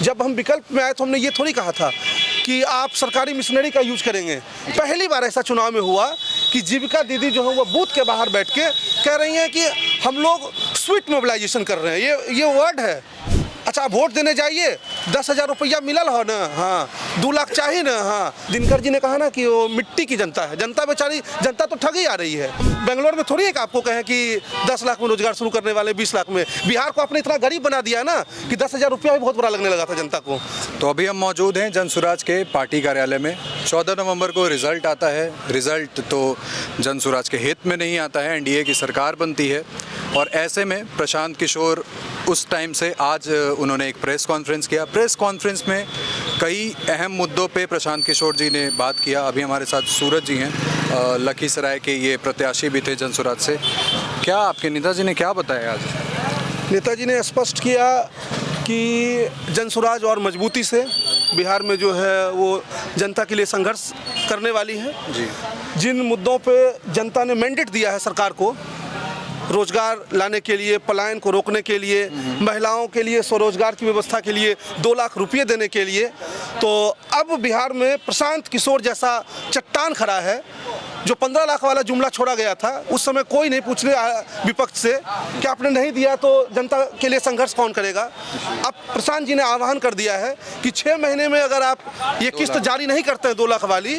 जब हम विकल्प में आए तो हमने ये थोड़ी कहा था कि आप सरकारी मिशनरी का यूज करेंगे। पहली बार ऐसा चुनाव में हुआ कि जीविका दीदी जो है वो बूथ के बाहर बैठ के कह रही हैं कि हम लोग स्वीट मोबिलाइजेशन कर रहे हैं। ये वर्ड है। अच्छा, आप वोट देने जाइए, 10,000 रुपया मिलल हो ना, हाँ 2 लाख चाहिए ना, हाँ। दिनकर जी ने कहा ना कि वो मिट्टी की जनता है, जनता बेचारी, जनता तो ठगी आ रही है। बेंगलोर में थोड़ी है कि आपको कहें कि 10 लाख में रोजगार शुरू करने वाले 20 लाख में। बिहार को आपने इतना गरीब बना दिया ना कि 10,000 रुपया भी बहुत बुरा लगने लगा था जनता को। तो अभी हम मौजूद हैं जनसुराज के पार्टी कार्यालय में। 14 नवंबर को रिजल्ट आता है। रिजल्ट तो जनसुराज के हित में नहीं आता है, एनडीए की सरकार बनती है और ऐसे में प्रशांत किशोर उस टाइम से आज उन्होंने एक प्रेस कॉन्फ्रेंस किया। प्रेस कॉन्फ्रेंस में कई अहम मुद्दों पे प्रशांत किशोर जी ने बात किया। अभी हमारे साथ सूरज जी हैं, लखीसराय के ये प्रत्याशी भी थे जनसुराज से। क्या आपके नेताजी ने क्या बताया आज? नेताजी ने स्पष्ट किया कि जनसुराज और मजबूती से बिहार में जो है वो जनता के लिए संघर्ष करने वाली है जी। जिन मुद्दों पे जनता ने मैंडेट दिया है सरकार को, रोजगार लाने के लिए, पलायन को रोकने के लिए, महिलाओं के लिए स्वरोजगार की व्यवस्था के लिए 2 लाख रुपये देने के लिए, तो अब बिहार में प्रशांत किशोर जैसा चट्टान खड़ा है। जो 15 लाख वाला जुमला छोड़ा गया था, उस समय कोई नहीं पूछने विपक्ष से कि आपने नहीं दिया तो जनता के लिए संघर्ष कौन करेगा। अब प्रशांत जी ने आह्वान कर दिया है कि 6 महीने में अगर आप ये किस्त जारी नहीं करते हैं 2 लाख वाली,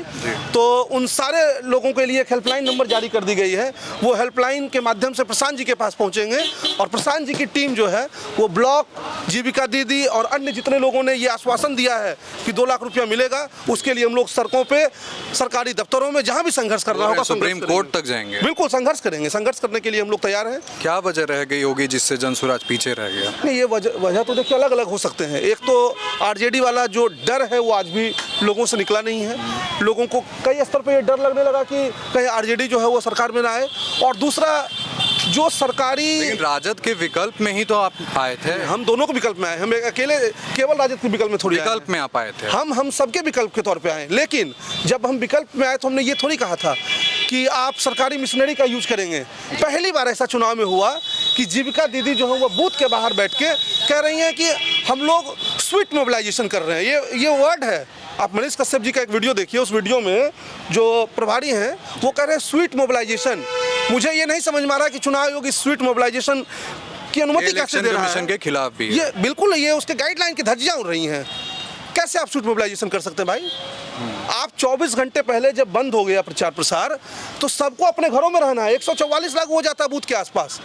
तो उन सारे लोगों के लिए एक हेल्पलाइन नंबर जारी कर दी गई है। वो हेल्पलाइन के माध्यम से प्रशांत जी के पास पहुंचेंगे और प्रशांत जी की टीम जो है वो ब्लॉक, जीविका दीदी और अन्य जितने लोगों ने ये आश्वासन दिया है कि 2 लाख रुपया मिलेगा, उसके लिए हम लोग सड़कों पे, सरकारी दफ्तरों में, जहां भी संघर्ष करना होगा, सुप्रीम कोर्ट तक जाएंगे। बिल्कुल संघर्ष करेंगे। संघर्ष करने के लिए हम लोग तैयार हैं। क्या वजह रह गई होगी जिससे जनसुराज पीछे रह गया? नहीं, ये वजह तो देखिए अलग अलग हो सकते हैं। एक तो आरजेडी वाला जो डर है वो आज भी लोगों से निकला नहीं है। लोगों को कई स्तर पर ये डर लगने लगा कि कहीं आरजेडी जो है वो सरकार में ना आए। और दूसरा, जो सरकारी, लेकिन राजद के विकल्प में ही तो आप आए थे। हम दोनों को विकल्प में आए। हम अकेले केवल राजद के विकल्प में थोड़ी विकल्प में आप आए थे। हम सबके विकल्प के तौर पे आए। लेकिन जब हम विकल्प में आए तो हमने ये थोड़ी कहा था कि आप सरकारी मिशनरी का यूज करेंगे। पहली बार ऐसा चुनाव में हुआ कि जीविका दीदी जो है वो बूथ के बाहर बैठ के कह रही हैं कि हम लोग स्वीट मोबिलाइजेशन कर रहे हैं। ये वर्ड है। आप मनीष कश्यप जी का एक वीडियो देखिए। उस वीडियो में जो प्रभारी हैं वो कह रहे हैं स्वीट मोबिलाइजेशन। मुझे ये नहीं समझ में आ रहा कि चुनाव आयोग इस स्वीट मोबिलाइजेशन की अनुमति कैसे दे रहा है। के खिलाफ भी ये बिल्कुल नहीं है। उसके गाइडलाइन की धज्जियां उड़ रही हैं। कैसे आप स्वीट मोबिलाइजेशन कर सकते हैं भाई? आप 24 घंटे पहले जब बंद हो गया प्रचार प्रसार, तो सबको अपने घरों में रहना है। 144 लाख हो जाता है बूथ के आसपास,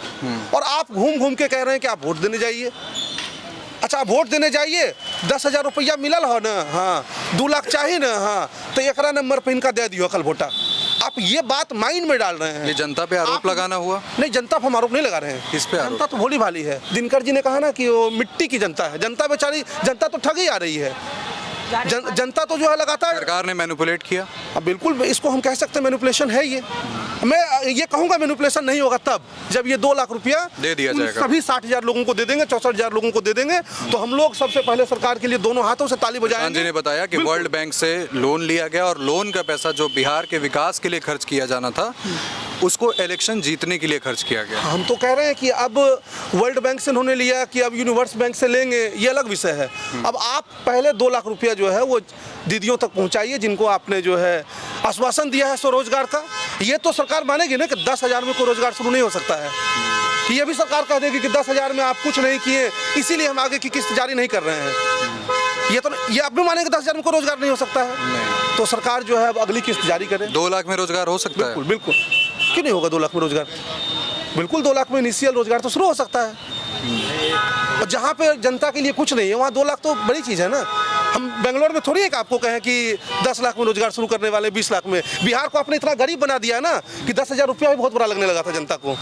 और आप घूम घूम के कह रहे हैं कि आप वोट देने जाइए। अच्छा, आप वोट देने जाइए, 10,000 रुपया मिलल हो ना, हाँ 2 लाख चाहिए ना, हाँ तो एकरा नंबर पे इनका दे दियो कल वोटा। आप ये बात माइंड में डाल रहे हैं। ये जनता पे आरोप लगाना हुआ? नहीं, जनता पे हम आरोप नहीं लगा रहे हैं। किस पे आरोप? जनता तो भोली भाली है। दिनकर जी ने कहा ना कि वो मिट्टी की जनता है, जनता बेचारी, जनता तो ठगी आ रही है। जनता तो जो है लगातार, सरकार ने मैनिपुलेट किया। अब बिल्कुल इसको हम कह सकते हैं मैनिपुलेशन है ये। मैं ये कहूँगा मैनिपुलेशन नहीं होगा तब जब ये 2 लाख रुपया दे दिया जाएगा। सभी 60,000 लोगों को दे देंगे, 64,000 लोगों को दे देंगे, तो हम लोग सबसे पहले सरकार के लिए दोनों हाथों से ताली बजाएंगे। जी ने बताया कि वर्ल्ड बैंक से लोन लिया गया और लोन का पैसा जो बिहार के विकास के लिए खर्च किया जाना था, उसको इलेक्शन जीतने के लिए खर्च किया गया। हम तो कह रहे हैं कि अब वर्ल्ड बैंक से उन्होंने लिया कि अब यूनिवर्स बैंक से लेंगे, ये अलग विषय है। अब आप पहले 2 लाख रुपया जो है वो दीदियों तक पहुंचाइए जिनको आपने जो है आश्वासन दिया है स्वरोजगार का। ये तो सरकार मानेगी ना कि 10,000 में कोई रोजगार शुरू नहीं हो सकता है। कि ये भी सरकार कह देगी कि 10,000 में आप कुछ नहीं किए, इसीलिए हम आगे की किस्त जारी नहीं कर रहे हैं। ये अब भी मानेंगे 10,000 में कोई रोजगार नहीं हो सकता है। तो सरकार जो है अब अगली किस्त जारी करे। 2 लाख में रोजगार हो सकता है? बिल्कुल। क्यों नहीं होगा 2 लाख में रोजगार? बिल्कुल 2 लाख में इनिशियल रोजगार तो शुरू हो सकता है। और जहाँ पे जनता के लिए कुछ नहीं है वहाँ 2 लाख तो बड़ी चीज़ है ना। हम बेंगलोर में थोड़ी है कि आपको कहें कि 10 लाख में रोजगार शुरू करने वाले 20 लाख में। बिहार को आपने इतना गरीब बना दिया है ना कि 10,000 रुपया भी बहुत बुरा लगने लगा था जनता को।